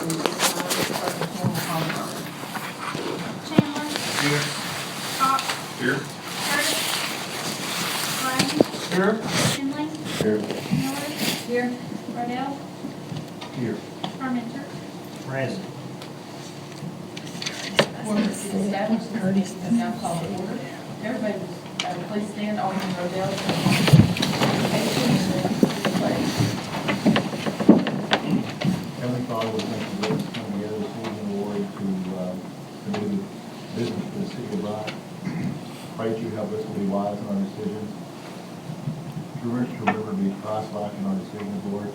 Chandler. Here. Cox. Here. Curtis. Bryant. Here. Finley. Here. Miller. Here. Rodell. Here. Parmenter. Present. Order is established, this meeting is now called to order. Everybody, please stand. Alderman Rodell. Heavenly Father, we thank you for this coming together this evening, Lord, to do business for the city of Bryant. Pray that you help us to be wise in our decisions. To remember to be Christ-like in our decisions, Lord.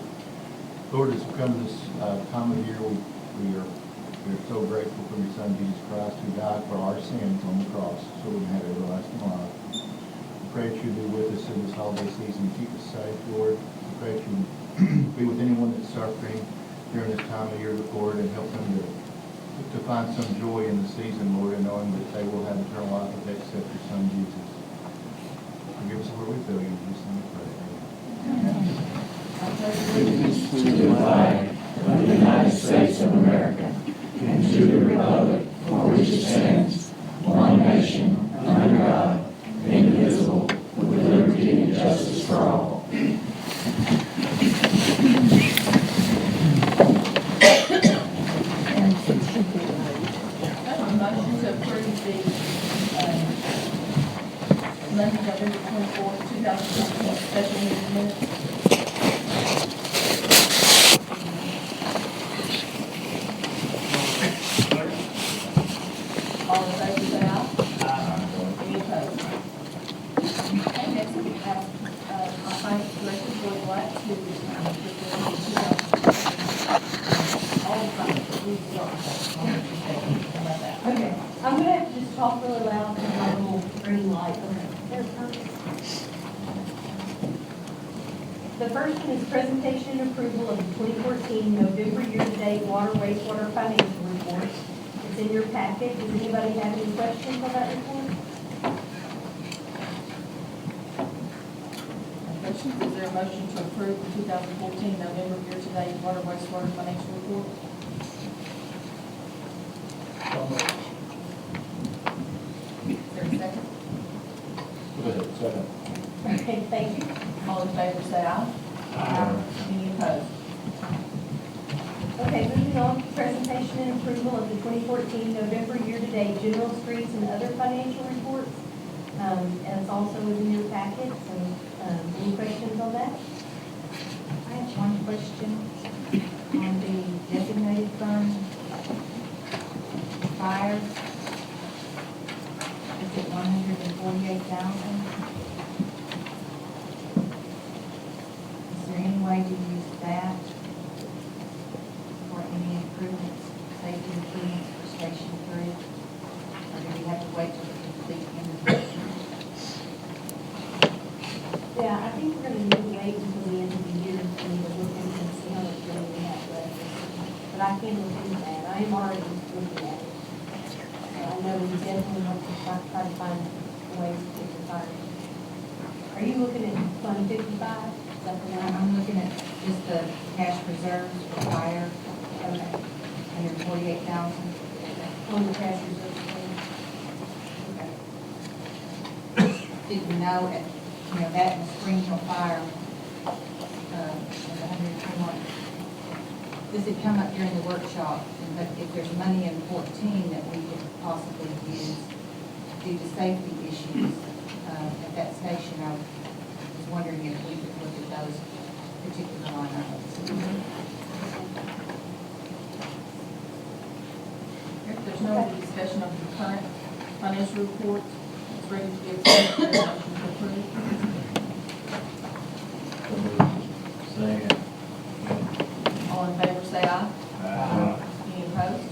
Lord, as we come to this time of year, we are so grateful for your Son, Jesus Christ, who died for our sins on the cross so we can have everlasting life. We pray that you be with us in this holiday season, keep us safe, Lord. We pray that you be with anyone that's suffering during this time of year, Lord, and help them to find some joy in the season, Lord, and knowing that they will have eternal life if they accept your Son, Jesus. Forgive us where we fail you. In Jesus' name we pray. Allegiance to the flag of the United States of America and to the republic for which it stands, one nation, under God, indivisible, with liberty and justice for all. Motion to approve the Monday, November 24th, 2016 special meeting minutes. All in favor, say aye. Any opposed? Okay, next we have our finance director, Boyd Black, to present all the finance. Okay, I'm gonna have to just talk really loud because my little green light. There's perfect. The first one is presentation and approval of the 2014 November year-to-date water wastewater financial report. It's in your packet. Does anybody have any questions on that report? Motion, is there a motion to approve the 2014 November year-to-date water wastewater financial report? Is there a second? Go ahead, second. Okay, thank you. All in favor, say aye. Any opposed? Okay, moving on to presentation and approval of the 2014 November year-to-date general streets and other financial reports. And it's also in your packet, so any questions on that? I have one question on the designated fund fire. Is it 148,000? Is there any way to use that for any improvements, safety improvements for Station 3? Or do we have to wait till the complete end of the year? Yeah, I think we're gonna need to wait until the end of the year to look into and see how much money we have left. But I can look into that. I am already looking at it. So I know we definitely want to try to find ways to get the fire. Are you looking at Fund 55? Is that the one? I'm looking at just the cash reserves for fire, Okay. 148,000. On the cash reserve fund. Okay. Did you know, that and Springhill Fire, was 121. Does it come up during the workshop? But if there's money in 14 that we could possibly use due to safety issues at that station, I was wondering if we could look at those particular line items. If there's no other discussion of the current financial report, it's ready to be approved. Is there a motion to approve? Second. All in favor, say aye. Any opposed?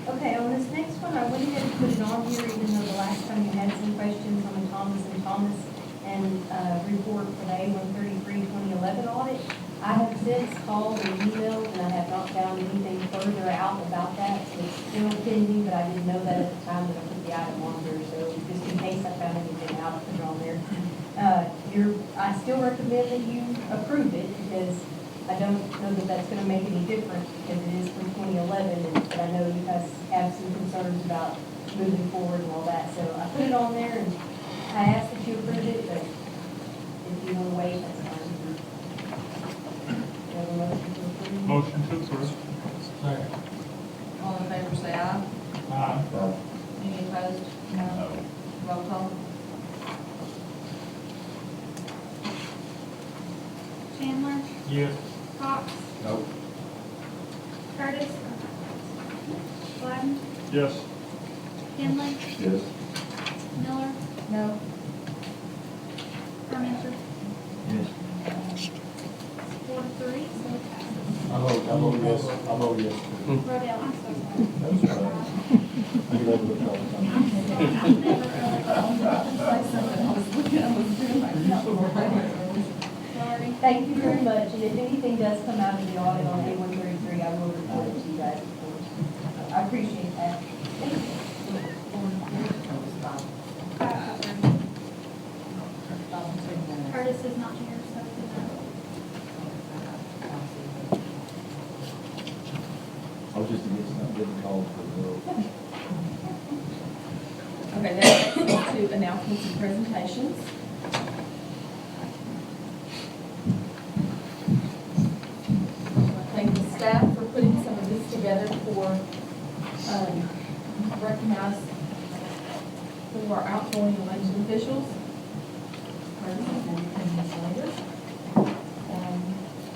Okay, on this next one, I went ahead and put it on here, even though the last time you had some questions on the Thomas and Thomas and report for the A-133-2011 audit. I have since called and emailed, and I have not found anything further out about that, so it's still pending, but I didn't know that at the time that I put the item on there, so just in case I found anything out, I put it on there. I still recommend that you approve it, because I don't know that that's gonna make any difference because it is from 2011, but I know you guys have some concerns about moving forward and all that, so I put it on there and I asked that you approve it, but if you want to wait, that's fine. You have a motion to approve? Motion to approve. Second. All in favor, say aye. Aye. Any opposed? No. Roll call. Chandler, Yes. Cox, Nope. Curtis, Gladden, Yes. Henley, Yes. Miller, No. Parmenter. Yes. 4 to 3, so it passes. I vote yes. I vote yes. Rodell, I'm so sorry. That's right. I love the fellow. Sorry. Thank you very much, and if anything does come out of the audit on A133, I will report it to you guys, of course. I appreciate that. Thank you. 5 to 3. Curtis is not here, so it's a no. I was just getting called for the vote. Okay, that takes us to announcements and presentations. Thank the staff for putting some of this together for, recognize some of our outgoing elected officials.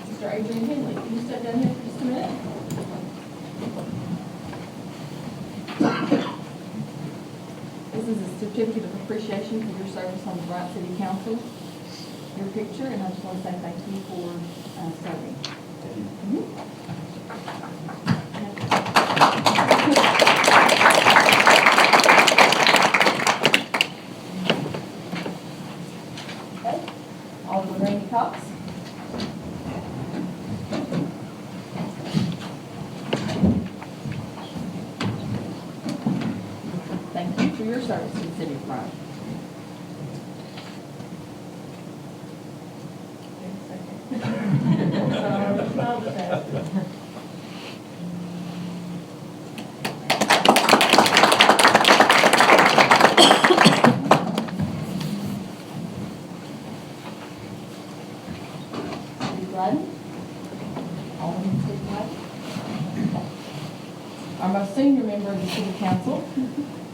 Mr. Adrian Henley, can you step down here for just a minute? This is a certificate of appreciation for your service on the Bryant City Council. Your picture, and I just want to say thank you for serving. Okay. Alderman Randy Cox. Thank you for your service to the city of Bryant. Our most senior member of the city council,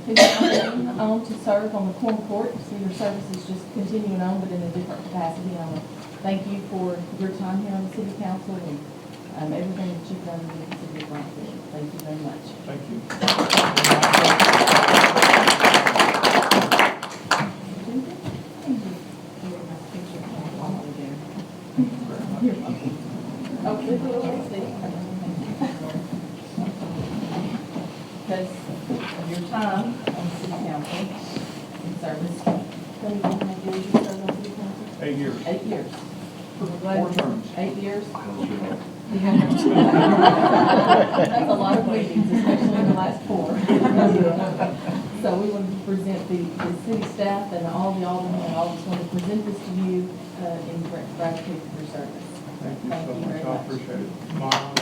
who's now on to serve on the corn court. So your service is just continuing on, but in a different capacity. I want to thank you for your time here on the city council and everything that you've done in the city of Bryant City. Thank you very much. Thank you. Because of your time on the city council and service. How many years you served on the city council? 8 years. 8 years. 4 terms. 8 years? That's a lot of meetings, especially in the last 4. So we wanted to present the city staff and all the aldermen and all just want to present this to you in gratitude for your service. Thank you so very much. I much. appreciate it. My honor.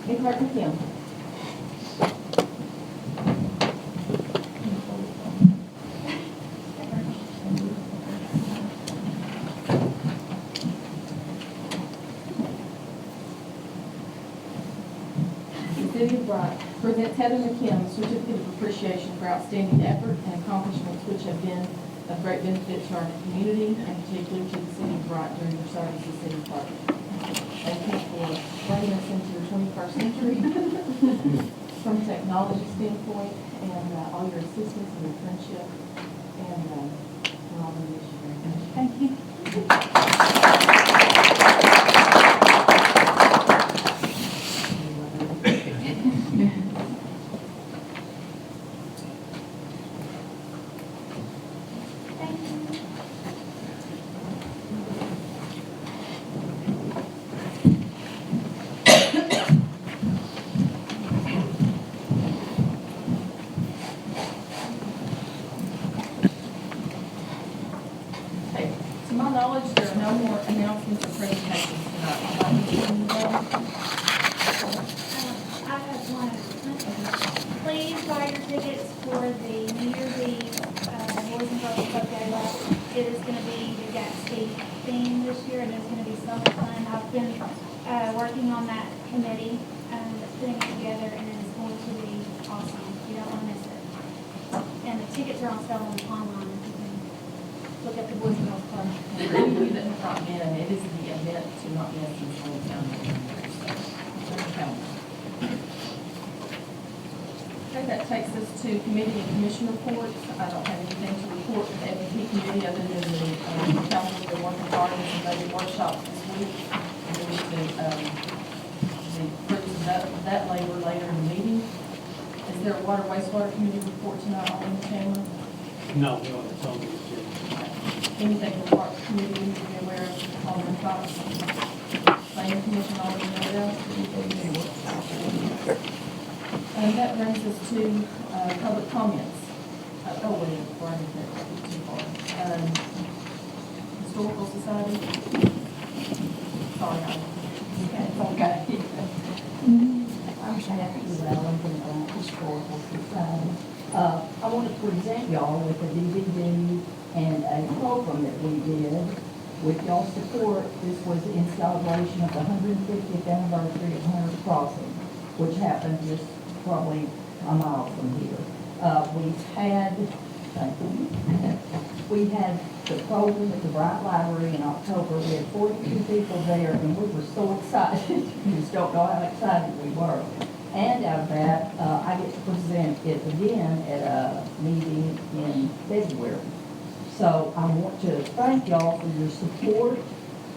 Big heart with him. The City of Bryant presents Heather McKim Certificate of Appreciation for outstanding effort and accomplishments which have been of great benefit to our community and particularly to the City of Bryant during your service as city clerk. Thank you for bringing us into the 21st century from a technology standpoint and all your assistance and your friendship. And we're all going to miss you very much. Thank you. Thank you. acknowledge there are no more announcements or presentations tonight. I'd like to turn it over. I have one. Please buy your tickets for the New Year's Eve, Boys and Girls Club Gala. It is gonna be the Gatsby theme this year, and it's gonna be so much fun. I've been, working on that committee, that's putting it together, and it is going to be awesome. You don't wanna miss it. And the tickets are on sale online. You can look at the Boys and Girls Club. For any of you that have not been, it is the event to not miss in Sullivan County. Okay, that takes us to committee and commission reports. I don't have anything to report with the M&P committee other than the council, the working hard on some budget workshops this week. And then we can, the fruits of that labor later in the meeting. Is there a water wastewater committee report tonight, Alderman Chandler? No, it's on the agenda. Anything in the park committee we need to be aware of, Alderman Cox? Planning commission, Alderman Randy Cox? And that brings us to public comments. Oh, wait, before I get too far. Historical Society? Sorry, okay. I'm Kathy Llewellyn from the Historical Society. I want to present y'all with a DVD and a program that we did. With y'all's support, this was in celebration of the 150th anniversary of Hunter's Crossing, which happened just probably a mile from here. We had the program at the Bryant Library in October. We had 42 people there, and we were so excited. You just don't know how excited we were. And out of that, I get to present it again at a meeting in February. So I want to thank y'all for your support.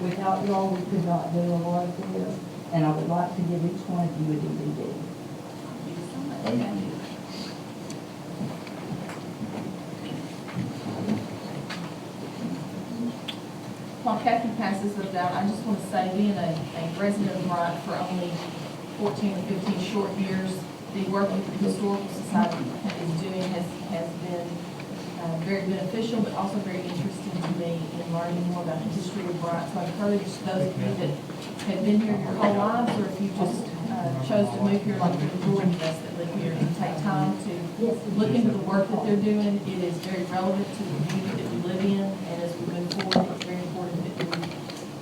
Without y'all, we could not do a lot of this. And I would like to give each one of you a DVD. Thank you. While Kathy passes those out, I just want to say, being a resident of Bryant for only 14 or 15 short years, the work that the Historical Society is doing has been very beneficial, but also very interesting to me in learning more about the history of Bryant. So I encourage those of you that have been here your whole lives, or if you just chose to move here like the majority of us that live here, to take time to look into the work that they're doing. It is very relevant to the community that we live in, and as we move forward, it's very important that we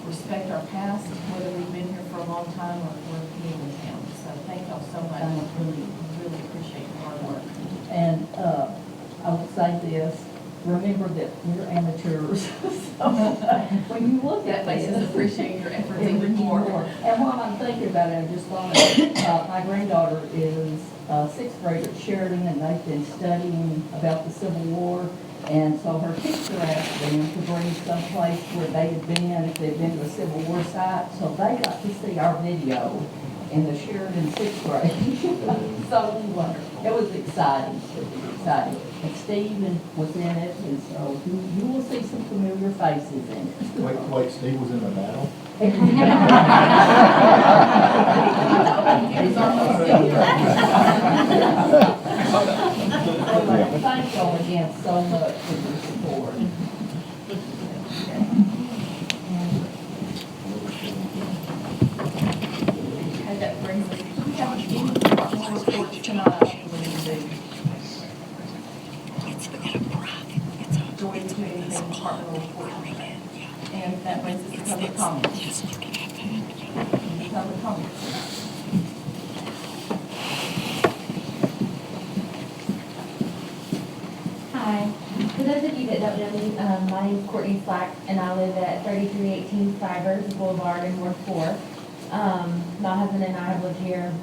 respect our past, whether we've been here for a long time or we're new in town. So thank y'all so much. I really, really appreciate your hard work. And I will say this, remember that we're amateurs. So when you look That at makes us this, appreciate your efforts even more. And while I'm thinking about it, I just thought of, my granddaughter is sixth grade at Sheridan, and they've been studying about the Civil War. And so her teacher asked them to bring someplace where they had been, if they'd been to a Civil War site. So they got to see our video in the Sheridan sixth grade. So it was exciting. It was exciting. And Steve was in it, and so you will see some familiar faces in it. Wait, Steve was in the battle? It was almost Thank y'all again so much for your support. And that brings us, we have any departmental reports tonight we need to do. Do we do anything departmental report? And that brings us to public comments. Public comments. Hi. For those of you that don't know me, my name is Courtney Slack, and I live at 3318 Stivers Boulevard in North Fork. My husband and I have lived here, I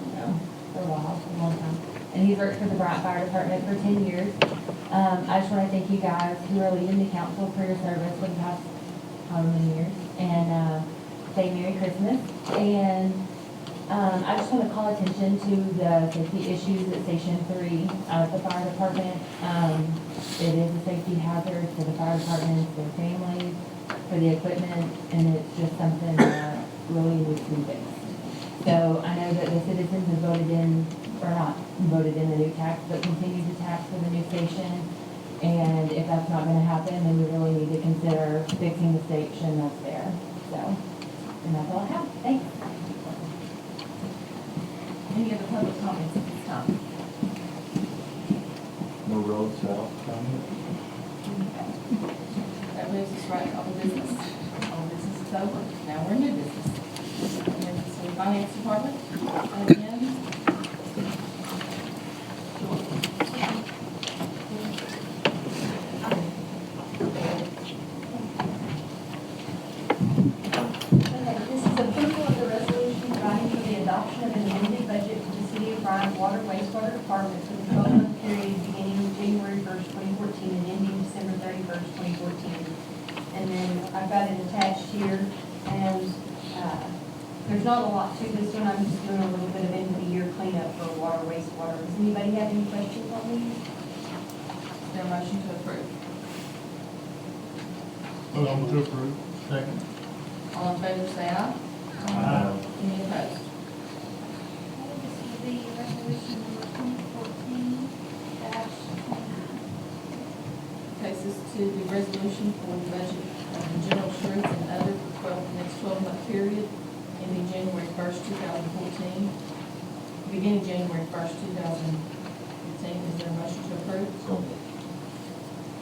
don't know, for a while, a long time. And he's worked for the Bryant Fire Department for 10 years. I just want to thank you guys who are leading the council for your service for the past however many years. And say Merry Christmas. And I just want to call attention to the safety issues at Station 3 of the fire department. It is a safety hazard for the fire department, their families, for the equipment, and it's just something that really needs to be fixed. So I know that the citizens have voted in, or not voted in the new tax, but continued to tax for the new station. And if that's not gonna happen, then we really need to consider fixing the station that's there. So, and that's all I have. Thanks. Any other public comments at this time? No road south comment? That moves us right to all business. All business is over. Now we're in new business. Emergency Finance Department, again. Okay, this is approval of the resolution providing for the adoption of an amended budget for the City of Bryant Water Wastewater Department for the 12-month period beginning January 1st, 2014 and ending December 31st, 2014. And then I've got it attached here, and there's not a lot to this one. I'm just doing a little bit of end-of-the-year cleanup for water, wastewater. Does anybody have any questions on these? Is there a motion to approve? Motion to approve. Second. All in favor, say aye. Aye. Any opposed? This will be resolution number 2014-29. Takes us to the resolution for the budget of the general insurance and other for next 12-month period ending January 1st, 2014, beginning January 1st, 2015. Is there a motion to approve? So moved.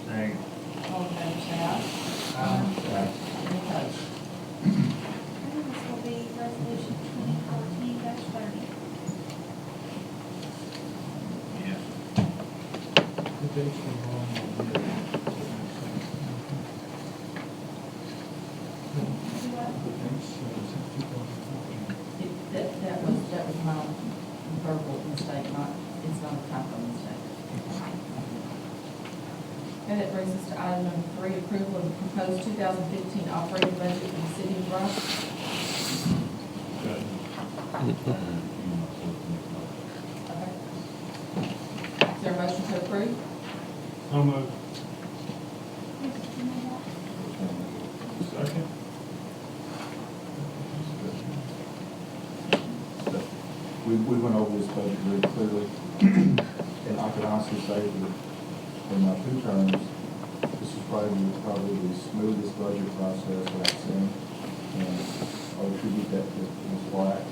Second. All in favor, say aye. Aye. Any opposed? This will be resolution 2014-30. Yes. That was my verbal mistake, not, it's not a typo mistake. And that brings us to item number 3, approval of the proposed 2015 operating budget for the city of Bryant. Okay. Is there a motion to approve? So moved. Second. We went over this budget very clearly, and I can honestly say that in my 2 terms, this is probably the smoothest budget process that I've seen. And I would attribute that to Ms. Black,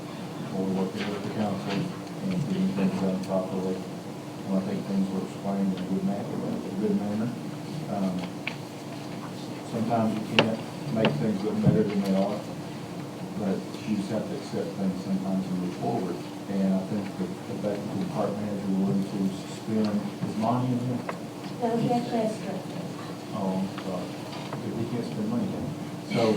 for working with the council and getting things done properly. And I think things were explained in a good manner. Sometimes you can't make things look better than they are, but you just have to accept things sometimes and move forward. And I think that the fact that the department manager was willing to suspend his money in here. No, he actually has to. Oh, I'm sorry. He can't spend money then. So,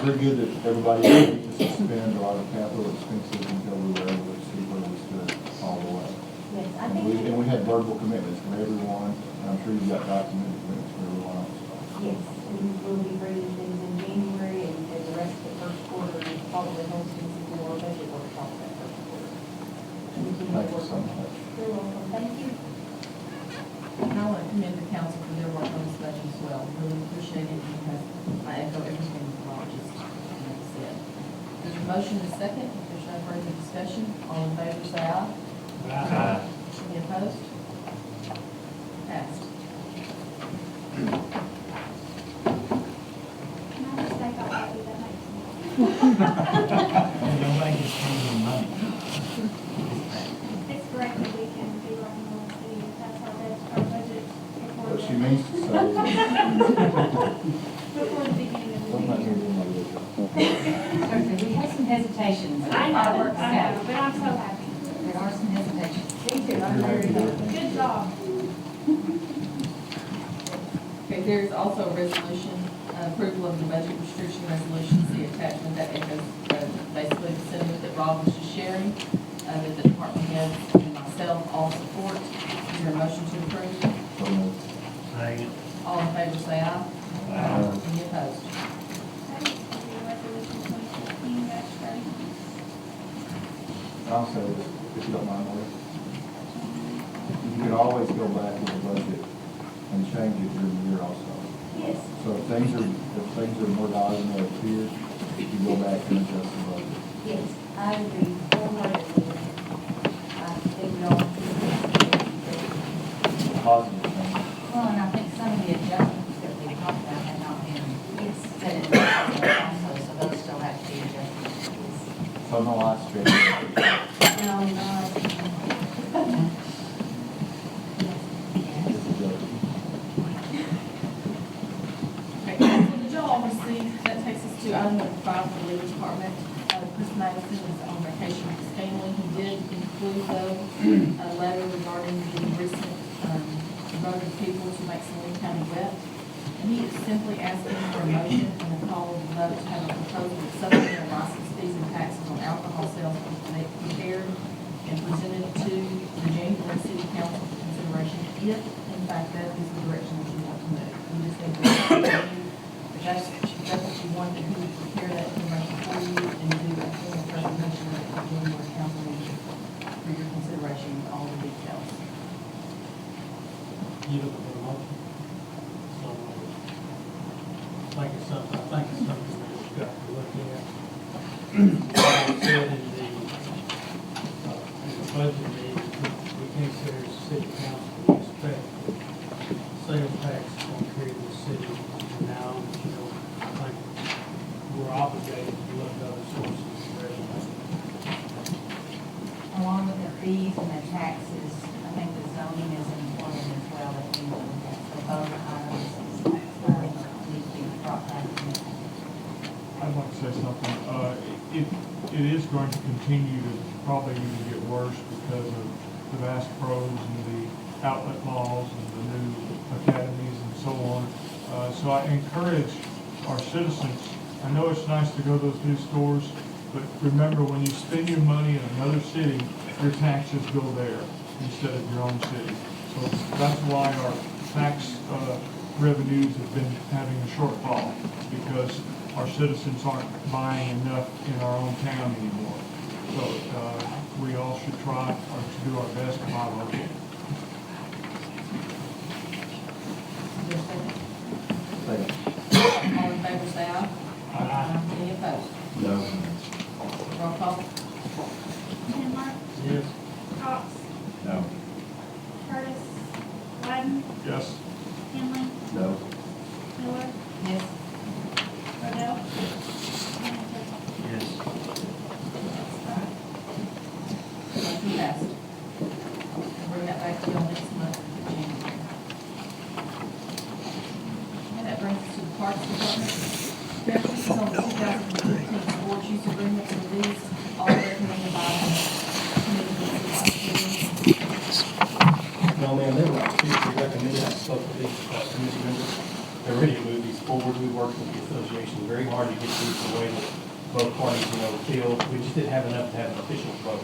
we're good that everybody agreed to suspend a lot of capital expenses until we were able to see where we stood all the way. Yes, I And think. we had verbal commitments from everyone, and I'm sure you've got documented commitments from everyone else. Yes, and we'll be bringing things in January and the rest of the first quarter, and probably hosting some more budget workshops that first quarter. Thank you so much. You're welcome, thank you. And I want to commend the council for their work on this budget as well. Really appreciate it because I echo everything Rob just said. There's a motion and a second. If there's no further discussion, all in favor say aye. Aye. Any opposed? Passed. Can I just say how happy that makes me? Nobody gets paid money. It's great that we can do our own city. That's our budget before What she the, means to say is, before the beginning of I'm the not year. here to my liquor. Okay, we have some hesitations. I know, but I'm so happy. There are some hesitations. Me too, I'm You're very happy with happy. everything? Good job. Okay, there's also a resolution, approval of the budget restriction resolution, the attachment that echoes basically the sentiment that Rob was just sharing, that the department heads and myself all support. Is there a motion to approve? So moved. Second. All in favor say aye. Aye. Any opposed? Okay, this will be resolution 2015-30. I'll say this, if you don't mind, Lee. You can always go back to the budget and change it year to year also. Yes, So if things are more dollars than they appear, you go back and adjust the budget. yes, I agree wholeheartedly. I think we all. Positive also, so those still have to be adjusted. So no light stream. No, not. Okay, so did y'all all receive, that takes us to item number 5 for the legal department. Chris Madison is on vacation with his family. He did include though a letter regarding the recent vote of people to make Saline County wet. And he is simply asking for a motion and a call of the vote to have a proposal of supplemental license fees and taxes on alcohol sales prepared and presented to the January City Council for consideration, if in fact that is the direction that you want to move. We just need to review, if that's what you want, that he would prepare that information for you and do a formal presentation at the January council meeting for your consideration with all the details. You look for a motion. So, I think it's something we've got to look at. Like I said in the budget meeting, we consider the city council to expect sales tax on carry the city now, I think we're obligated to look at other sources of revenue. Along with the fees and the taxes, I think the zoning is important as well, that we look at. So both items need to be brought back in. I'd like to say something. It is going to continue to probably even get worse because of the Bass Pros and the outlet malls and the new academies and so on. So I encourage our citizens, I know it's nice to go to those new stores, but remember when you spend your money in another city, your taxes go there instead of your own city. So that's why our tax revenues have been having a shortfall, because our citizens aren't buying enough in our own town anymore. So we all should try to do our best to buy local. All in favor, say aye. Aye. Any opposed? No. Roll call. Denmark, Yes. Cox, No. Curtis, Gladden, Yes. Henley, No. Miller, Yes. Riddell. Yes. Motion passed. We'll bring that back to you next month, January. And that brings us to the Parks Department. Mayor, this is on the 2015 sports use agreement for these, all recommended by the committee of the No, ma'am, they were like 50 recommended, I spoke with these committee members. They're ready to move these forward. We worked with the association very hard to get these the way that both parties, feel. We just didn't have enough to have an official vote.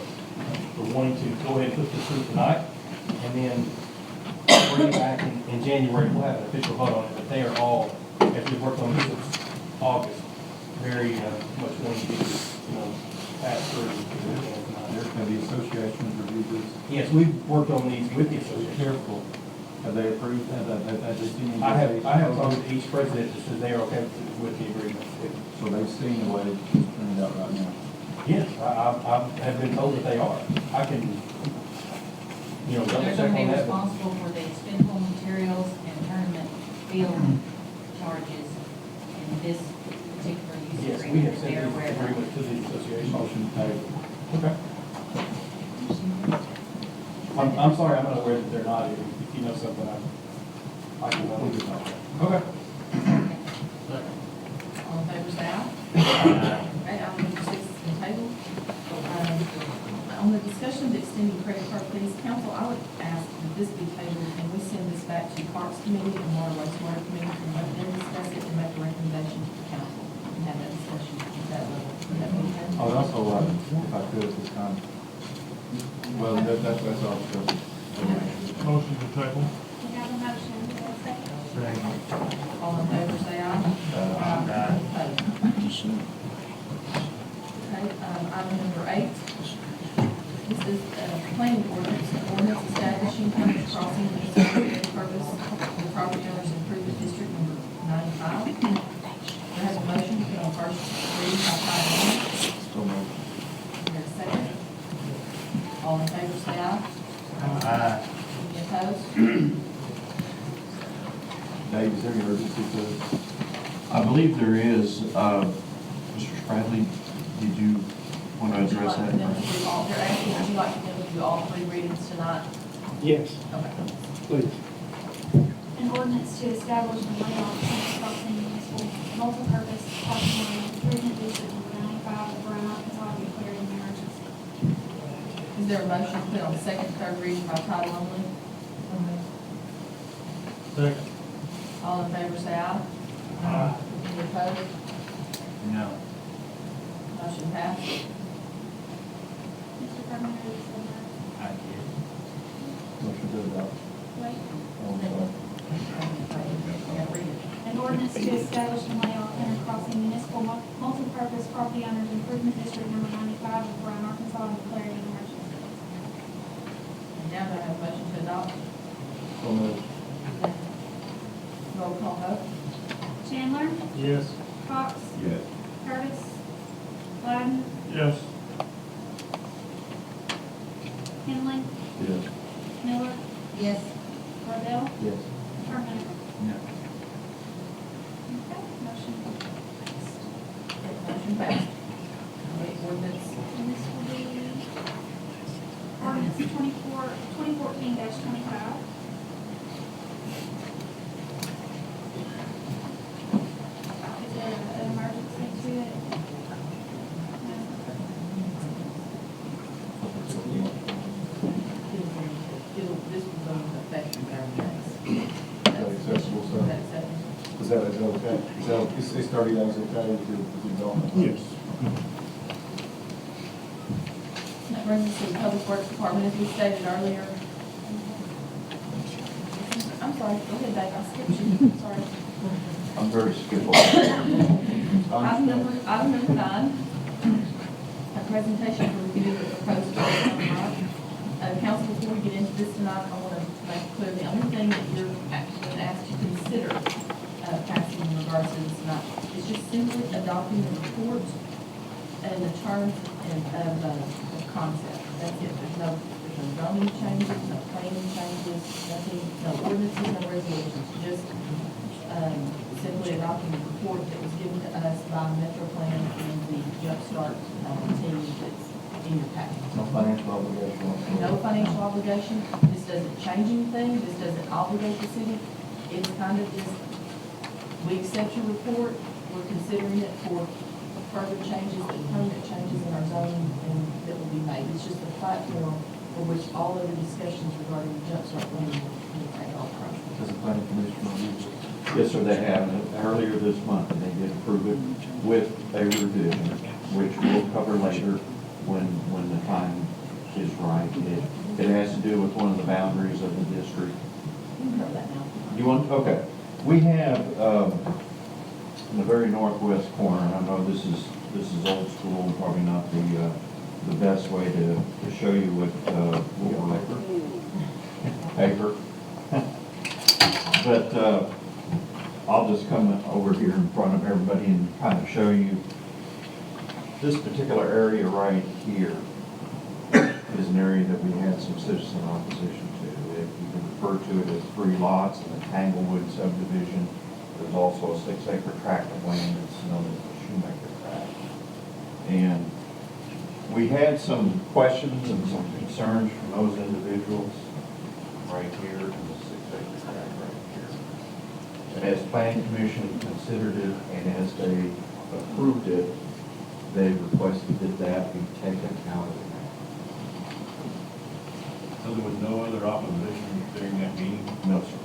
We're wanting to go ahead and put this through tonight, and then bring it back in January. We'll have an official vote on it, but they are all, as we worked on this since August, very much wanting to, pass through. Have the association reviewed this? Yes, we've worked on these with the association. Careful. Have they approved that? Have they seen? I have talked with each president that says they are okay with the agreement. So they've seen the way it's printed out right now. Yes, I have been told that they are. I can, double They're check going to be on that. responsible for the expendable materials and tournament field charges in this particular use Yes, we agreement. have They're sent aware the of that. agreement to the association. Motion paid. Okay. I'm sorry, I'm not aware that they're not. If you know something, I can let you know. Okay. All in favor, say aye. Okay, item number 6 has been tabled. On the discussion of extending credit card fees, council, I would ask that this be tabled and we send this back to Parks Committee and Water Wastewater Committee to let them discuss it and make a recommendation to the council and have that discussion at that level. Would that be okay? I would also, if I could at this time, well, that's all. Motion to table. We have a motion, do we have a second? All in favor, say aye. Opposed? Okay, item number 8. This is planning ordinance establishing county crossing and associated purpose for the property owners improvement district number 95. Do I have a motion to put on first reading by title only? So moved. Do I have a second? All in favor, say aye. Aye. Any opposed? Dave, is there any urgency to this? I believe there is, Mr. Spradley, did you want to Would you address like that? them to do all, they're asking, would you like them to do all 3 readings tonight? Yes, Okay. please. An ordinance to establish and lay off Center Crossing Municipal Multipurpose Parking Lot Improvement District number 95 of Bryant, Arkansas, declaring an emergency. Is there a motion to put on second, third reading by title only? Second. All in favor, say aye. Any opposed? No. Motion passed. Mr. Carpenter, this is I did. Motion to adopt. wait. Oh, I'm sorry. Yeah, read it. An ordinance to establish and lay off Center Crossing Municipal Multipurpose Property Owners Improvement District number 95 of Bryant, Arkansas, and declaring an emergency. And now do I have a motion to adopt? So moved. Roll call vote. Chandler, Yes. Cox, Yes. Curtis, Gladden, Yes. Henley, Yes. Miller, Yes. Cordell, Yes. Terminator. No. Okay, motion passed. Motion passed. Ordinance, And this will be ordinance 2014-25. Is there an emergency to it? No. this was on effective boundaries. Is that acceptable, sir? That's acceptable. Is that okay? Is 30 days okay? Is it going? Yes. That brings us to the Public Works Department, as we stated earlier. I'm sorry, go ahead, Dave, I skipped you, sorry. I'm very skillful. Item number 9, a presentation for review of the proposed budget. Council, before we get into this tonight, I want to make clear the only thing that you're actually asked to consider passing in regards to this tonight is just simply adopting the report and the terms and of concept. That's it. There's no zoning changes, no planning changes, nothing, no ordinances, no resolutions. Just simply adopting the report that was given to us by Metro Plan and the Jumpstart team that's in your packet. No financial obligation. No financial obligation. This doesn't change anything. This doesn't obligate the city. It's kind of just, we accept your report. We're considering it for further changes, the permanent changes in our zoning and that will be made. It's just a platform for which all other discussions regarding the Jumpstart plan will take all from. Does the planning commission review this? Yes, sir, they have. Earlier this month, and they did approve it with a revision, which we'll cover later when the time is right. It has to do with one of the boundaries of the district. You can cover that now. You want, okay. We have, in the very northwest corner, and I know this is old school, probably not the best way to show you what paper. But I'll just come over here in front of everybody and kind of show you this particular area right here is an area that we had some citizen opposition to. You can refer to it as 3 lots in the Tanglewood subdivision. There's also a 6-acre tract of land that's known as the Shoemaker tract. And we had some questions and some concerns from those individuals right here in the 6-acre tract right here. And as Planning Commission considered it and as they approved it, they requested that that be taken out of the map. So there was no other opposition during that meeting? No, sir.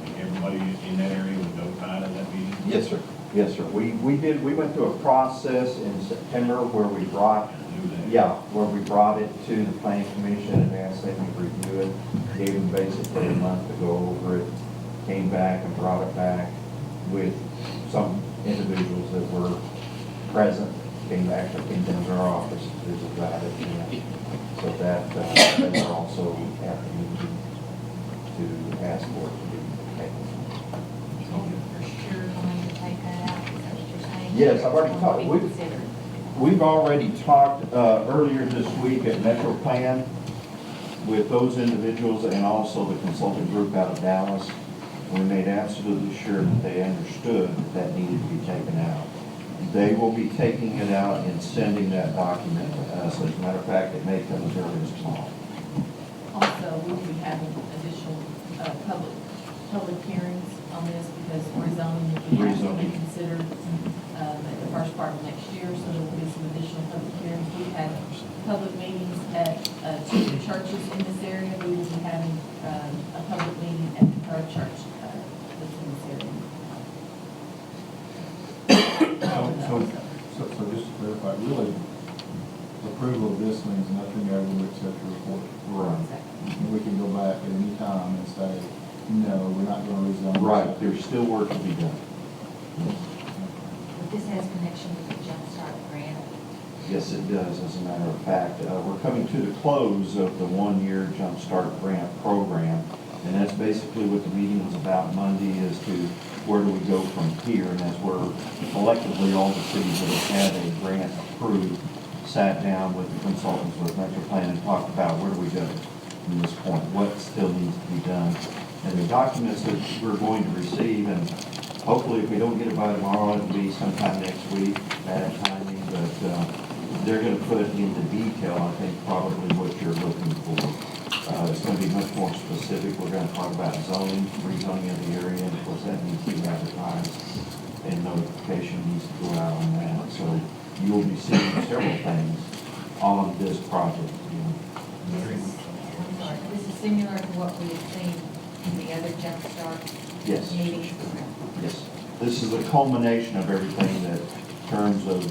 And everybody in that area was notified of that meeting? Yes, sir. Yes, sir. We went through a process in September where we brought, where we brought it to the Planning Commission and asked them to review it. Gave them basically a month to go over it, came back and brought it back with some individuals that were present, came down to our office to visit about it. So that they were also at the meeting to ask for it to be taken. For sure going to take that out, is that what you're saying? Yes, I've already talked. Be considered. We've already talked earlier this week at Metro Plan with those individuals and also the consulting group out of Dallas. We made absolutely sure that they understood that that needed to be taken out. They will be taking it out and sending that document to us. As a matter of fact, it may come as early as tomorrow. Also, we will be having additional, public hearings on this because rezoning will be Rezoning. considered, at the first part of next year, so there will be some additional public hearings. We've had public meetings at, two of the churches in this area. We will be having, a public meeting at the Pro Church, that's in this area. So just to clarify, really, approval of this means nothing other than accept the report. Right. And we can go back at any time and say, no, we're not going to rezone. Right, there's still work to be done. But this has connection with the Jump Start grant. Yes, it does, as a matter of fact. We're coming to the close of the one-year Jump Start grant program, and that's basically what the meeting was about Monday, as to where do we go from here, and as we're collectively, all the cities that have had a grant approved, sat down with the consultants with Metro Plan and talked about where do we go from this point, what still needs to be done. And the documents that we're going to receive, and hopefully if we don't get it by tomorrow, it'll be sometime next week, bad timing, but they're going to put into detail, I think, probably what you're looking for. It's going to be much more specific. We're going to talk about zoning, rezoning of the area, and of course that needs to be advertised, and notification needs to go out on that. So you will be seeing several things on this project. I'm sorry, this is similar to what we have seen in the other Jump Start Yes. meetings. Yes. This is a culmination of everything that, in terms of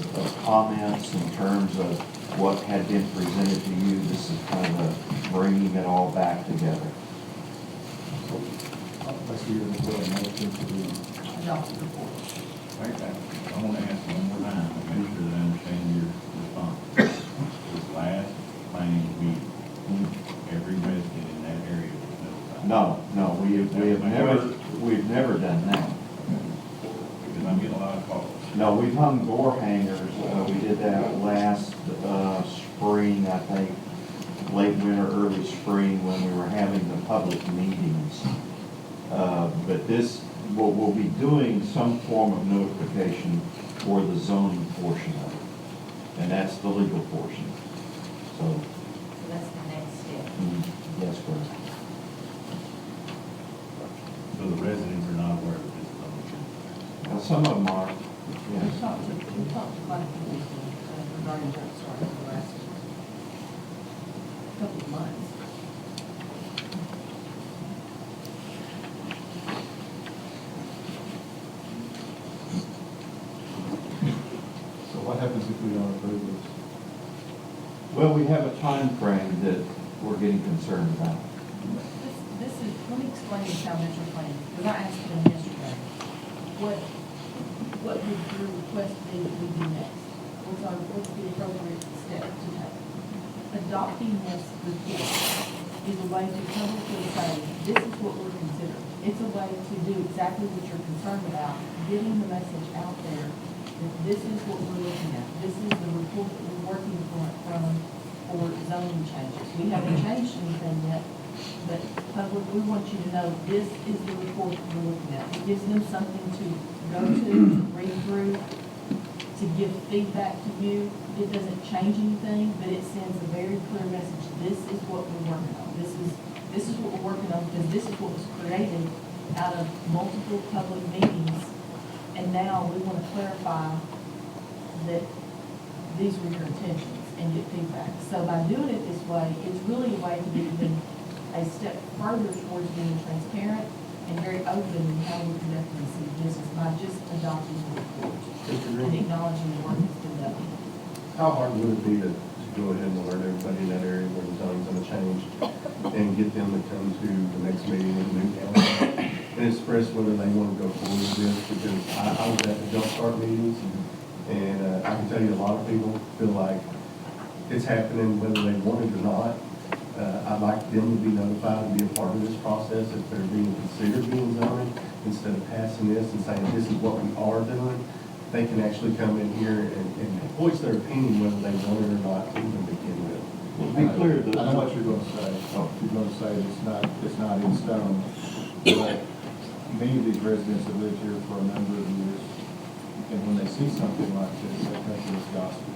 comments, in terms of what had been presented to you, this is kind of a bringing it all back together. Let's hear the motion to the Adopt the report. Wait, I want to ask one more time, to make sure that I understand your response. This last planning meeting, every resident in that area was notified. No, we've never done that. Because I'm getting a lot of calls. No, we've hung door hangers. We did that last spring, I think, late winter, early spring, when we were having the public meetings. But this, we'll be doing some form of notification for the zoning portion of it. And that's the legal portion. So, So that's the next step. yes, correct. So the residents are not aware of this is Now, some of them are, We yes. talked to quite a few people regarding Jump Start for the last couple of months. So what happens if we don't approve this? Well, we have a time frame that we're getting concerned about. This is, let me explain this how Metro Plan, because I asked them yesterday, what would your request be that we do next? What's the appropriate step to take? Adopting this report is a way to publicly say, this is what we're considering. It's a way to do exactly what you're concerned about, getting the message out there that this is what we're looking at. This is the report that we're working from for zoning changes. We haven't changed anything yet, but public, we want you to know this is the report that we're looking at. It gives them something to go to, read through, to give feedback to you. It doesn't change anything, but it sends a very clear message. This is what we're working on. This is what we're working on, because this is what was created out of multiple public meetings. And now we want to clarify that these were your intentions and get feedback. So by doing it this way, it's really a way to be even a step further towards being transparent and very open in how we conduct the city business by just adopting the report and acknowledging the work that's been done. How hard would it be to go ahead and alert everybody in that area where the zoning's gonna change and get them to come to the next meeting in Newtown and express whether they wanna go forward with this? Because I was at the Jump Start meetings, and I can tell you a lot of people feel like it's happening whether they want it or not. I'd like them to be notified and be a part of this process if they're being considered being zoned, instead of passing this and saying, this is what we are doing. They can actually come in here and voice their opinion whether they want it or not to even begin with. Be clear that. I know what you're going to say. You're going to say it's not in stone. But many of these residents have lived here for a number of years, and when they see something like this, they think it's gospel.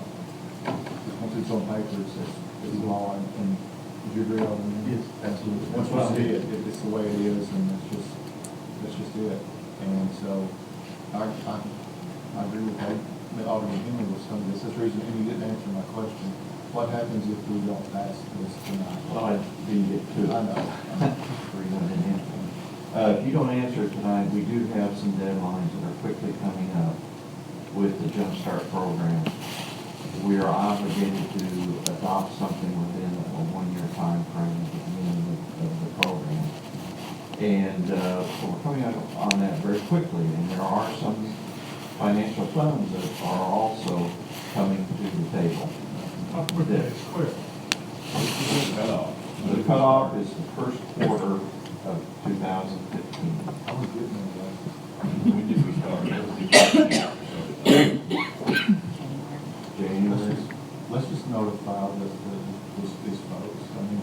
Once it's on paper, it's law, and would you agree on that? Yes, absolutely. Once you see it, it's the way it is, and that's just it. And so, I agree with that Alderman Henry with some of this. That's the reason, and you didn't answer my question. What happens if we don't pass this tonight? Well, I didn't get to it. I know. If you don't answer it tonight, we do have some deadlines that are quickly coming up with the Jump Start program. We are obligated to adopt something within a one-year time frame at the beginning of the program. And so we're coming out on that very quickly, and there are some financial funds that are also coming to the table. How quickly it's quick. The cutoff is the first quarter of 2015. I was getting that. When did we start? January. Let's just notify these folks. I mean,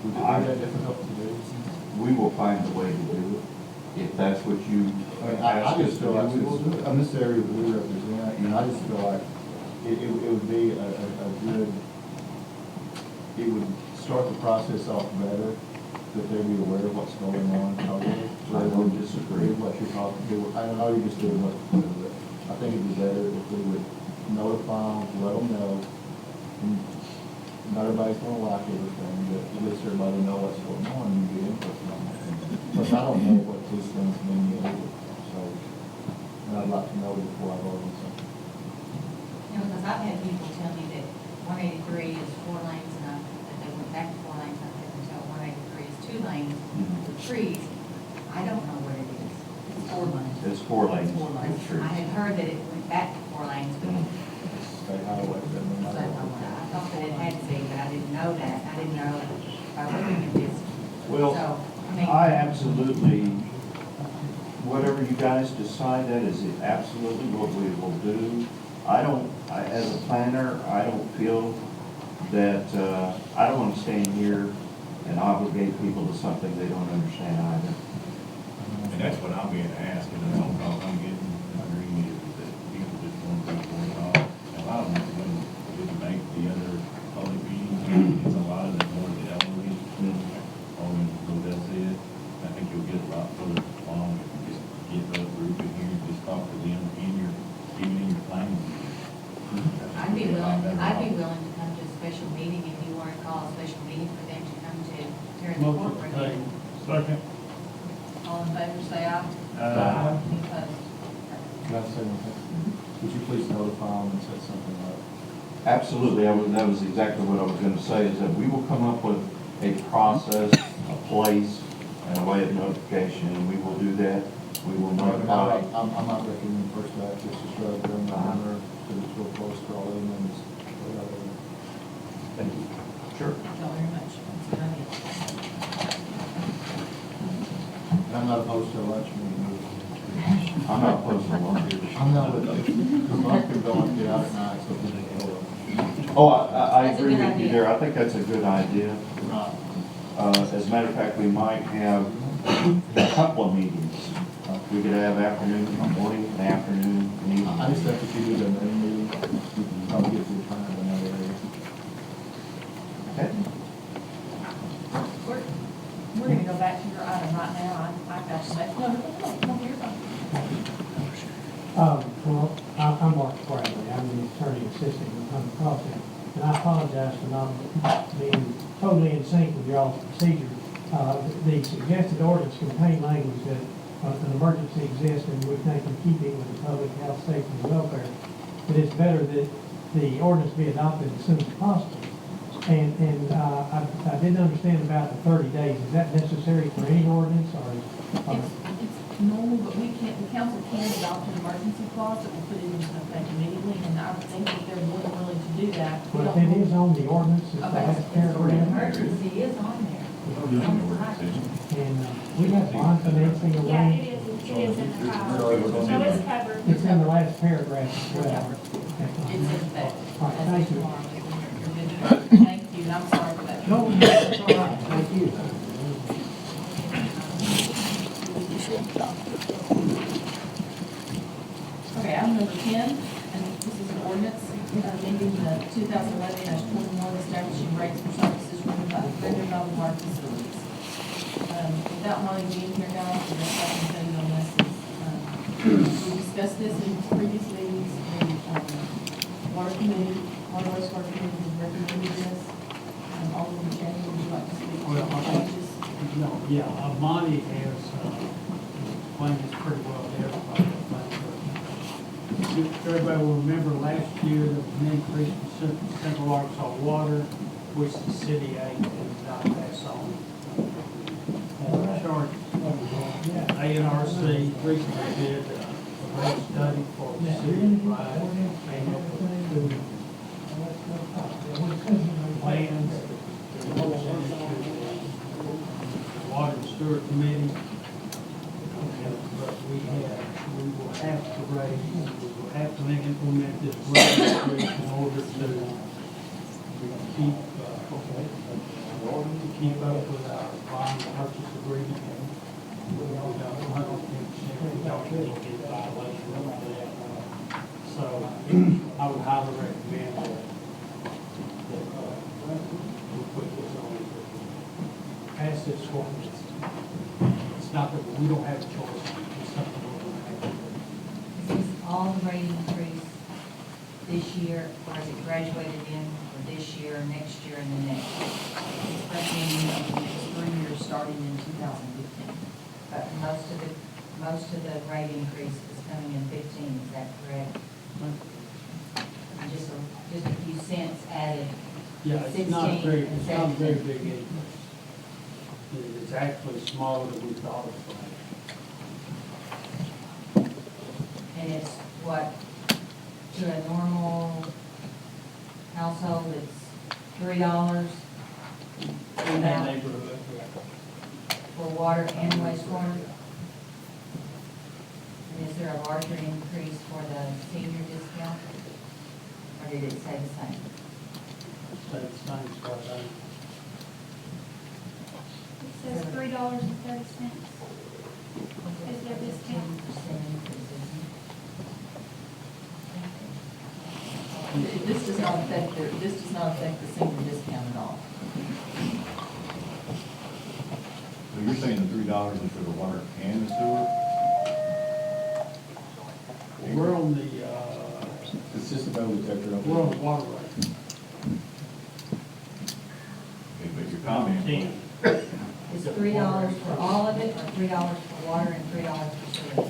would it be that difficult to do? We will find a way to do it, if that's what you I mean, I ask us just to feel like, do, we will do it. on this area that we represent, you know, I just feel like it would be a good, it would start the process off better, that they'd be aware of what's going on totally. So I they don't would disagree. do what you're talking, I know you're just doing what you do, but I think it'd be better if we would notify them, let them know. And not everybody's gonna like everything, but at least everybody know what's going on and get input from it. Because I don't know what these things mean yet, so, and I'd like to know before I vote on something. You know, because I've had people tell me that 183 is 4 lanes, and that they went back to 4 lanes, and I had them tell 183 is 2 lanes with trees. I don't know what it is. It's 4 lanes. It's 4 lanes. It's 4 lanes. with trees. I had heard that it went back to 4 lanes, but State highway, but no so matter I what. thought that it had to be, but I didn't know that. I didn't know by looking at this. Well, So, I mean. I absolutely, whatever you guys decide, that is absolutely what we will do. As a planner, I don't feel that, I don't want to stand here and obligate people to something they don't understand either. And that's what I'm being asked, and the phone calls I'm getting, agreeing is that people just want to be going off. And a lot of them, when didn't make the other public meetings, it's a lot of them more the elderly. Alderman Rodell said, I think you'll get a lot further along if you just get the group in here, and just talk to them even in your planning. I'd be willing to come to a special meeting if you want to call a special meeting for them to come to during the court review. Second. All in favor, say aye. Any opposed? Can I say one thing? Would you please notify them and set something up? Absolutely, that was exactly what I was going to say, is that we will come up with a process, a place, and a way of notification, and we will do that. We will notify. I'm not recommending First Baptist, just rather than the honor, because it's real close to all of them, and it's, Thank you. Sure. Thank you all very much. That's a good idea. and I'm not opposed to a lunch meeting. I'm not opposed to one. I'm not with you, because most people don't want to get out at night, so they can go. Oh, I That's a agree good with you idea. there. I think that's a good idea. Right. As a matter of fact, we might have a couple of meetings. We could have afternoon, morning, and afternoon meetings. I just think if you do the main meeting, you can probably get through time in that area. Okay. We're gonna go back to your item right now. I've got some, no, you're fine. Well, I'm Mark Bradley, I'm the attorney assistant with Hunter Crossing, and I apologize for not being totally in sync with y'all's procedure. The suggested ordinance contain language that an emergency exists and we think in keeping with the public health, safety, and welfare, that it's better that the ordinance be adopted as soon as possible. And I didn't understand about the 30 days. Is that necessary for any ordinance, or? It's normal, but we can't, the council can adopt an emergency clause that will put it into effect immediately, and I think that they're more than willing to do that. We Well, don't- if it is on the ordinance, it's the Okay, last it's the paragraph. Emergency is on there. And we have bond financing Yeah, arranged. it is in the file. So it's covered. It's in the last paragraph as well. It's in effect. All right, As of thank you. tomorrow. You're good to go. Thank you, and I'm sorry for that. No, that's all right, thank you. 10, and this is an ordinance amending the 2011-21 establishing rates for services rendered by the water facilities. Without Monty being here, guys, the best I can tell you on this is, we discussed this in previous meetings, and water committee, water wastewater committee has recommended this. Alderman Randy, would you like to speak to Well, the changes? No, yeah, Monty has explained this pretty well to everybody. Everybody will remember last year there was an increase in Central Arkansas Water, which the city ate and did not pass on. Charge. ANRC recently did a rate study for the city of Bryant, came up with two plans. Water and Sewer Committee, but we will have to raise, we will have to implement this rate increase in order to keep up with our bond purchase agreement. We don't 110%, we don't get a violation of that. So I would highly recommend that we put this on. Pass this ordinance. It's not that we don't have a choice, it's something we're going to have to do. Is this all the rate increase this year, or is it graduated in for this year, next year, and the next? It's recommending of the next 3 years, starting in 2015. But most of the rate increase is coming in 15, is that correct? And just a few cents added. Yeah, it's not 16 very, and it's not a very 17. big increase. It's actually smaller than we thought it was. And it's what, to a normal household, it's $3 In that neighborhood, for water and wastewater? And is there a larger increase for the senior discount? Or did it stay the same? so it's the same as far as I know. It says $3.30 is their discount. 10% increase, isn't This does not affect the senior discount at all. So you're saying the $3 is for the water and the sewer? We're on the, It's just a metal detector. we're on the water rate. Okay, but your comment. 10. Is $3 for all of it, or $3 for water and $3 for sewer?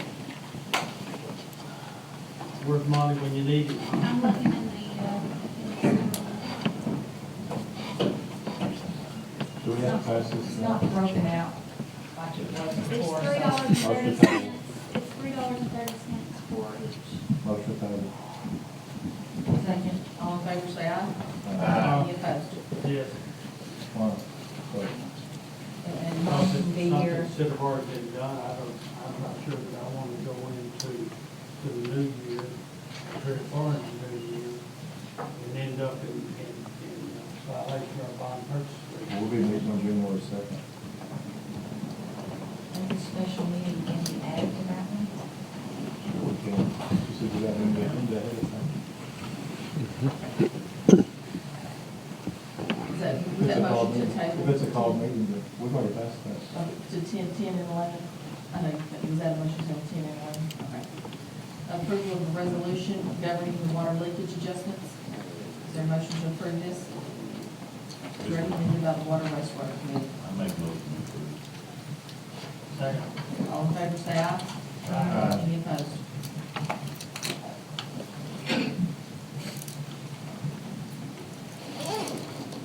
Where's money when you need it? I'm looking in the, Do we have to pass this? It's not broken out like it was it's before. so- $3.30. It's $3.30 for each. Motion table. Second, all in favor, say aye. Aye. Any opposed? Yes. One. And Mom can be Something here. should have already been done. I'm not sure that I want to go into the new year, very far into the new year, and end up in violation of our bond purchase agreement. We'll be meeting on January 2nd. And the special meeting can be added to that one? We can, you said we got to end that ahead of time. Is that motion to table? If it's a called meeting, then we've already passed that. To 10, 10, and 11? I know, is that a motion to 10 and 11? Okay. Approval of the resolution governing the water leakage adjustments. Is there a motion to approve this? Recommended by the Water Wastewater Committee. I make a motion to approve. Second. All in favor, say aye. Aye. Any opposed?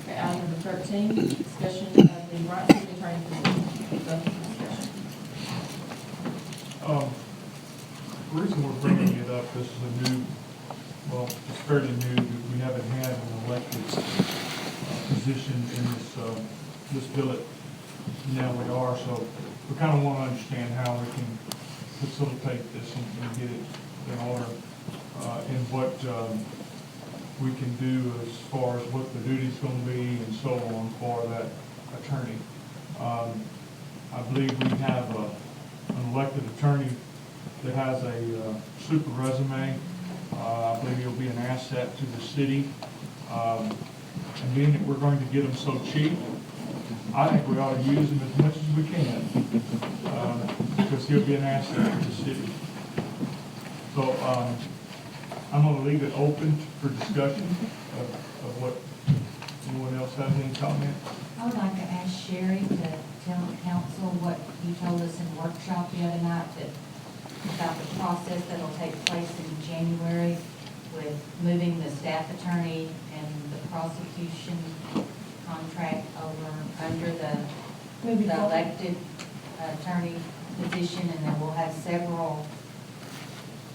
Okay, item number 13, discussion of the Bryant City Attorney position. Discussion. The reason we're bringing it up, this is a new, well, it's fairly new, we haven't had an elected position in this billet. Now we are, so we kind of want to understand how we can facilitate this and get it in order, and what we can do as far as what the duty's going to be and so on for that attorney. I believe we have an elected attorney that has a super resume, I believe he'll be an asset to the city. And being that we're going to get him so cheap, I think we ought to use him as much as we can, because he'll be an asset to the city. So, I'm gonna leave it open for discussion of what, anyone else has any comment? I would like to ask Sherry to tell the council what you told us in workshop the other night, that about the process that'll take place in January with moving the staff attorney and the prosecution contract over under the elected attorney position, and then we'll have several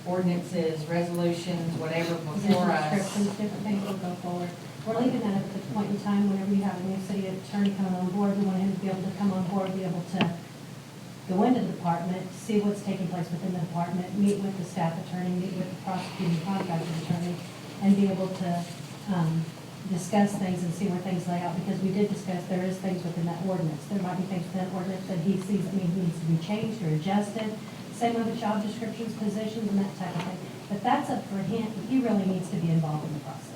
ordinances, resolutions, whatever before us. Descriptions, different things will go forward. We're leaving that at the point in time whenever you have a new city attorney coming on board, we want him to be able to come on board, be able to go into the department, see what's taking place within the department, meet with the staff attorney, meet with the prosecuting contracting attorney, and be able to discuss things and see where things lay out, because we did discuss there is things within that ordinance. There might be things within that ordinance that he sees that needs to be changed or adjusted. Same with the job descriptions, positions, and that type of thing. But that's up for him. He really needs to be involved in the process.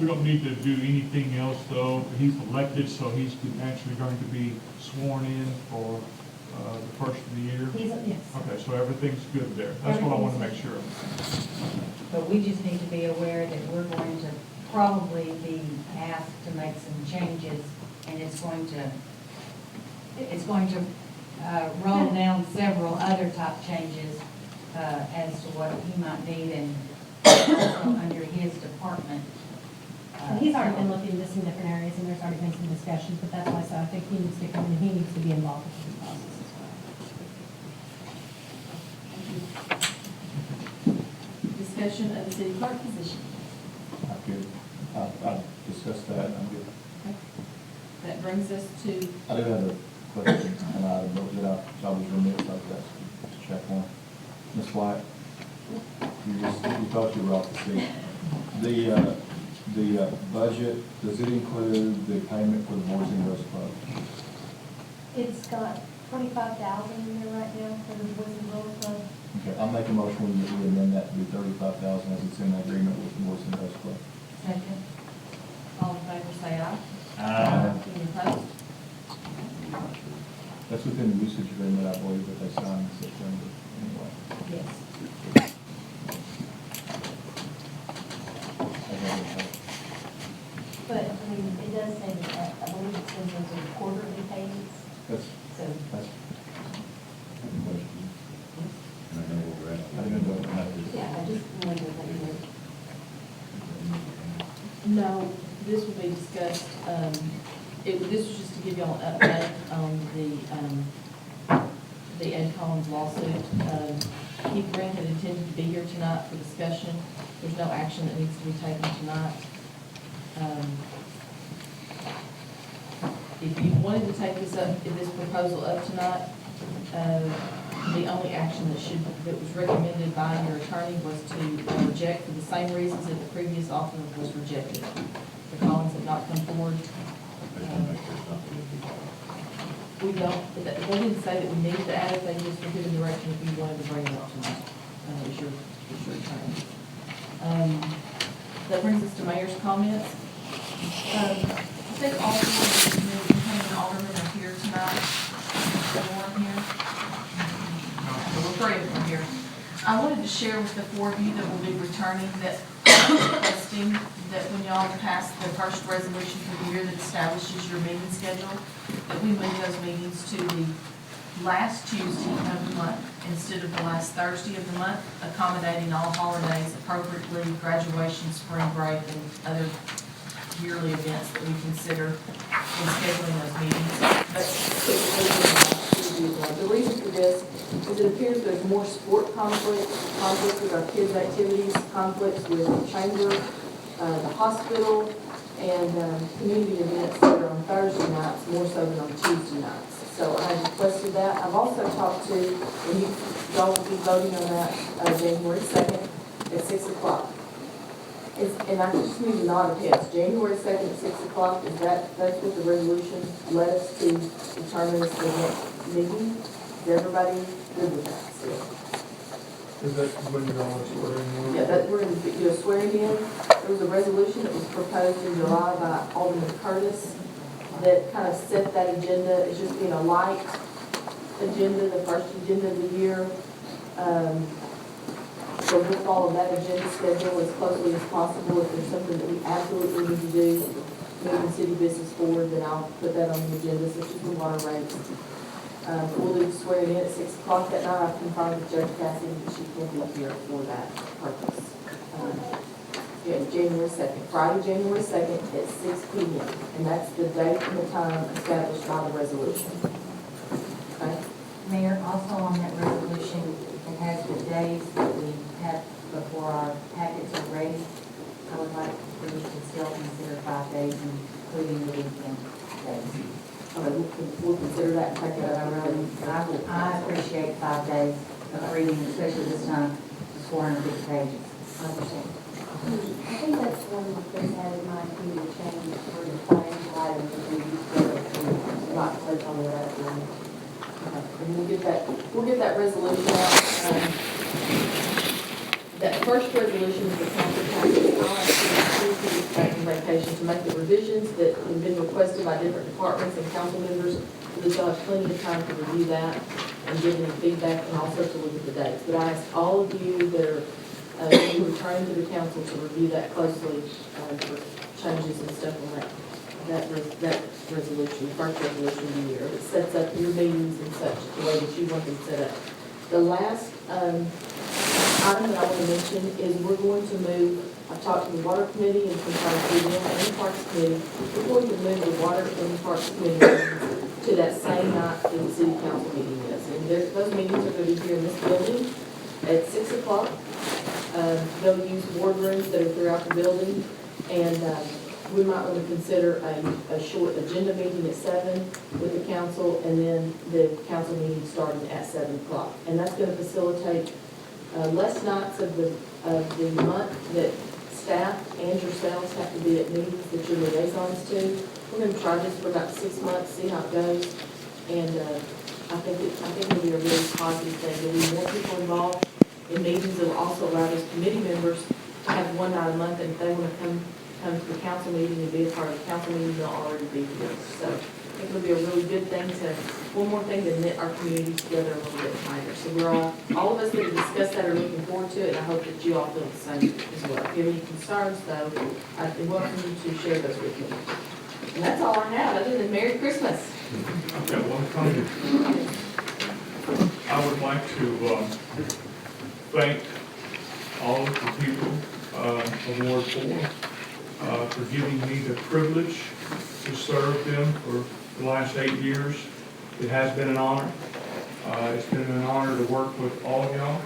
We don't need to do anything else, though. He's elected, so he's actually going to be sworn in for the first of the year. Yes. Okay, so everything's good there. That's what I want to make sure of. But we just need to be aware that we're going to probably be asked to make some changes, and it's going to roll down several other type changes as to what he might need and also under his department. And he's already been looking into some different areas, and there's already been some discussions, but that's why, so I think he needs to come in, and he needs to be involved with this process as well. Discussion of the city clerk position. I'm good. I've discussed that, and I'm good. Okay. That brings us to, I do have a question, and I looked it up, so I was remiss, I was asked to check one. Ms. White, you thought you were off the seat. The budget, does it include the payment for the Boys and Girls Club? It's got 25,000 in there right now for the Boys and Girls Club. Okay, I'll make a motion that we amend that to be 35,000 as it's in agreement with the Boys and Girls Club. Second. all in favor, say aye. Any opposed? That's within the usage agreement, I believe, that they signed in September, anyway. Yes. But, I mean, it does say that, I believe it says those are quarterly payments. That's, So, that's. And I know where we're at. I didn't know that. yeah, I just wanted to let you know. No, this will be discussed, this was just to give y'all an update on the Ed Collins lawsuit. Keith Green had intended to be here tonight for discussion. There's no action that needs to be taken tonight. If you wanted to take this proposal up tonight, the only action that was recommended by your attorney was to reject for the same reasons that the previous offer was rejected. The Collins have not come forward. We don't, they didn't say that we needed to add it, they just were given direction if you wanted to bring it up tonight. It's your attorney. That brings us to mayor's comments. I think all of the incoming aldermen are here tonight. Is everyone here? So we're three of them here. I wanted to share with the four of you that will be returning that requesting that when y'all pass the first resolution for the year that establishes your meeting schedule, that we move those meetings to the last Tuesday of the month instead of the last Thursday of the month, accommodating all holidays appropriately, graduation, spring break, and other yearly events that we consider in scheduling those meetings. The reason for this is it appears there's more sport conflicts with our kids' activities, conflicts with the chamber, the hospital, and community events that are on Thursday nights, more so than on Tuesday nights. So I requested that. I've also talked to, and y'all will be voting on that January 2nd at 6 o'clock. And I just need a nod of heads. January 2nd at 6 o'clock, that's what the resolution led us to determine as the next meeting? Is everybody good with that still? Is that when you're going to swear in? Yeah, that, we're going to do a swearing in. There was a resolution that was proposed in July by Alderman Curtis that kind of set that agenda. It's just being a light agenda, the first agenda of the year. So we'll follow that agenda schedule as closely as possible. If there's something that we absolutely need to do, moving city business forward, then I'll put that on the agenda, such as the water rates. We'll do the swearing in at 6 o'clock that night. I've confirmed with Judge Cassidy that she will be here for that purpose. Yeah, January 2nd, Friday, January 2nd at 6 p.m. And that's the date and the time established by the resolution. Okay? Mayor, also on that resolution, it has the days that we have before our packets are ready. I would like for you to still consider 5 days, including the weekend days. Okay, we'll consider that and take it out of I appreciate 5 days of reading, especially this time, it's 450 pages. I understand. I think that's one of the things I had in mind for you to change for the financial items that we use to not place on the rest of them. And we'll get that resolution out. That first resolution is the council package. I'll ask you to back from vacation to make the revisions that have been requested by different departments and council members, so that you'll have plenty of time to review that and give them feedback and also to look at the dates. But I ask all of you that are returning to the council to review that closely for changes and stuff on that resolution, first resolution of the year. It sets up your meetings and such, the way that you want them set up. The last item that I want to mention is we're going to move, I've talked to the water committee and sometimes the and the parks committee, we're going to move the water and the parks committee meetings to that same night that the city council meeting is. And those meetings are going to be here in this building at 6 o'clock. They'll use boardrooms that are throughout the building, and we might want to consider a short agenda meeting at 7 with the council, and then the council meeting starting at 7 o'clock. And that's going to facilitate less nights of the month that staff and yourselves have to be at meetings that you're liaisons to. We're going to try this for about 6 months, see how it goes, and I think it'll be a really positive thing. There'll be more people involved in meetings. It'll also allow those committee members to have one night a month, and if they want to come to the council meeting and be a part of the council meeting, they'll already be here. So I think it'll be a really good thing one more thing to knit our communities together a little bit tighter. So we're all of us that have discussed that are looking forward to it, and I hope that you all feel the same as well. If you have any concerns, though, I'd be welcome you to share those with me. And that's all I have, other than Merry Christmas. I've got one comment. I would like to thank all of the people of Ward 4 for giving me the privilege to serve them for the last 8 years. It has been an honor. It's been an honor to work with all of y'all.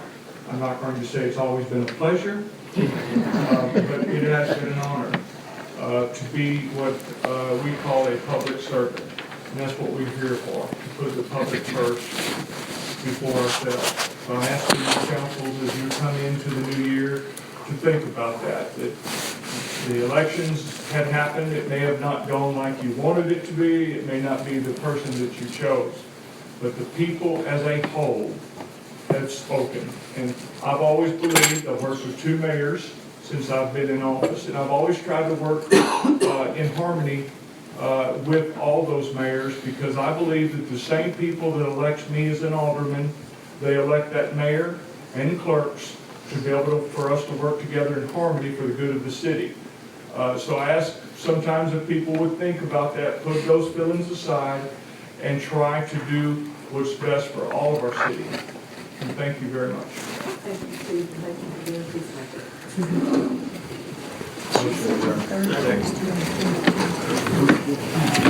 I'm not going to say it's always been a pleasure, but it has been an honor to be what we call a public servant. And that's what we're here for, to put the public first before ourselves. So I ask you councils as you come into the new year to think about that the elections had happened. It may have not gone like you wanted it to be. It may not be the person that you chose. But the people as a whole have spoken. And I've always believed, I've worked with 2 mayors since I've been in office, and I've always tried to work in harmony with all those mayors, because I believe that the same people that elect me as an alderman, they elect that mayor and clerks to be able for us to work together in harmony for the good of the city. So I ask sometimes if people would think about that, put those feelings aside, and try to do what's best for all of our city. And thank you very much. Thank you, Steve, and thank you for being a peacemaker. Motion adjourned.